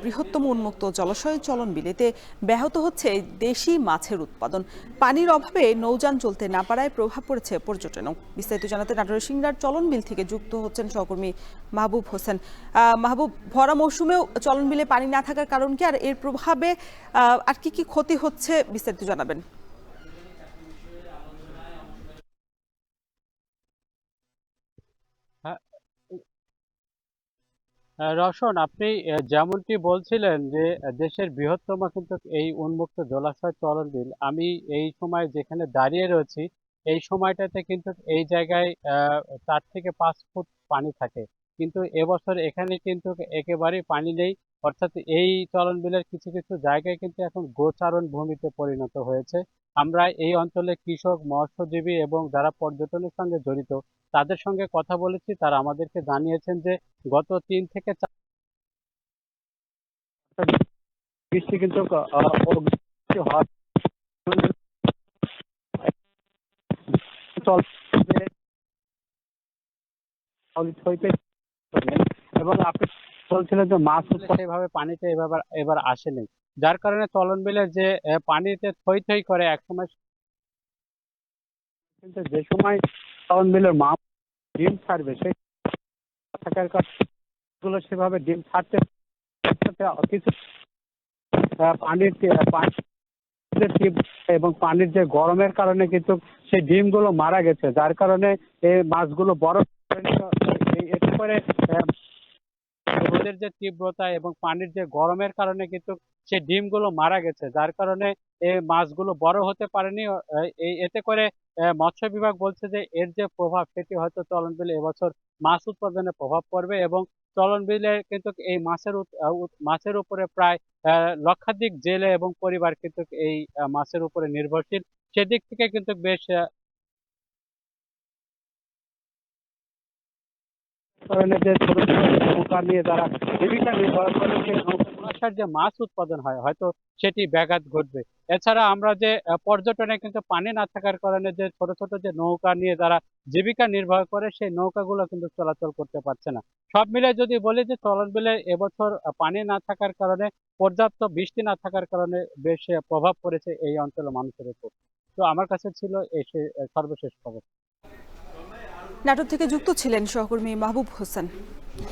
বৃহত্তম উন্মুক্ত জলাশয় চলনবিলেতে ব্যাহত হচ্ছে দেশি মাছের উৎপাদন। পানির অভাবে নৌযান চলতে না পারায় প্রভাব পড়েছে পর্যটনেও। বিস্তারিত জানাতে নাটোরের সিংড়ার চলনবিল থেকে যুক্ত হচ্ছেন সহকর্মী মাহবুব হোসেন। মাহবুব, ভরা মৌসুমেও চলনবিলে পানি না থাকার কারণ কি, আর এর প্রভাবে আর কি কি ক্ষতি হচ্ছে বিস্তারিত জানাবেন। হ্যাঁ, রওশন, আপনি যেমনটি বলছিলেন যে দেশের বৃহত্তম কিন্তু এই উন্মুক্ত জলাশয় চলনবিল। আমি এই সময় যেখানে দাঁড়িয়ে রয়েছি, এই সময়টাতে কিন্তু এই জায়গায় 4 থেকে 5 ফুট পানি থাকে। কিন্তু এবছর এখানে কিন্তু একেবারেই পানি নেই। অর্থাৎ এই চলনবিলের কিছু কিছু জায়গায় কিন্তু এখন গোচারণ ভূমিতে পরিণত হয়েছে। আমরা এই অঞ্চলে কৃষক, মৎস্যজীবী এবং যারা পর্যটনের সঙ্গে জড়িত তাদের সঙ্গে কথা বলেছি। তারা আমাদেরকে জানিয়েছেন যে গত 3 থেকে 4 বৃষ্টি কিন্তু হয় হইতে, এবং আপনি বলছিলেন যে মাছ সেভাবে পানিতে এবার এবার আসেনি, যার কারণে চলন বিলের যে পানিতে থই থই করে একসময়, কিন্তু যে সময় চলন বিলের মাছ ডিম ছাড়বে সেই থাকার কারণে সেভাবে ডিম ছাড়তে কিছু পানির এবং পানির যে গরমের কারণে কিন্তু সেই ডিমগুলো মারা গেছে, যার কারণে এই মাছগুলো বড় এতে করে রোদের যে তীব্রতা এবং পানির যে গরমের কারণে কিন্তু সেই ডিমগুলো মারা গেছে, যার কারণে এই মাছগুলো বড় হতে পারেনি। এতে করে মৎস্য বিভাগ বলছে যে এর যে প্রভাব সেটি হয়তো চলন বিলে এবছর মাছ উৎপাদনে প্রভাব পড়বে, এবং চলন বিলে কিন্তু এই মাছের উপরে প্রায় লক্ষাধিক জেলে এবং পরিবার কিন্তু এই মাছের উপরে নির্ভরশীল। সেদিক থেকে কিন্তু বেশ ধরনের যে ছোট ছোট নৌকা নিয়ে যারা জীবিকা নির্বাহ করে সেই নৌকার যে মাছ উৎপাদন হয় হয়তো সেটি ব্যাঘাত ঘটবে। এছাড়া আমরা যে পর্যটনে কিন্তু পানি না থাকার কারণে যে ছোট ছোট যে নৌকা নিয়ে যারা জীবিকা নির্বাহ করে সেই নৌকাগুলো কিন্তু চলাচল করতে পারছে না। সব মিলে যদি বলি যে চলন বিলে এবছর পানি না থাকার কারণে, পর্যাপ্ত বৃষ্টি না থাকার কারণে বেশ প্রভাব পড়েছে এই অঞ্চলের মানুষের উপর। তো আমার কাছে ছিল এসে সর্বশেষ খবর। নাটোর থেকে যুক্ত ছিলেন সহকর্মী মাহবুব হোসেন।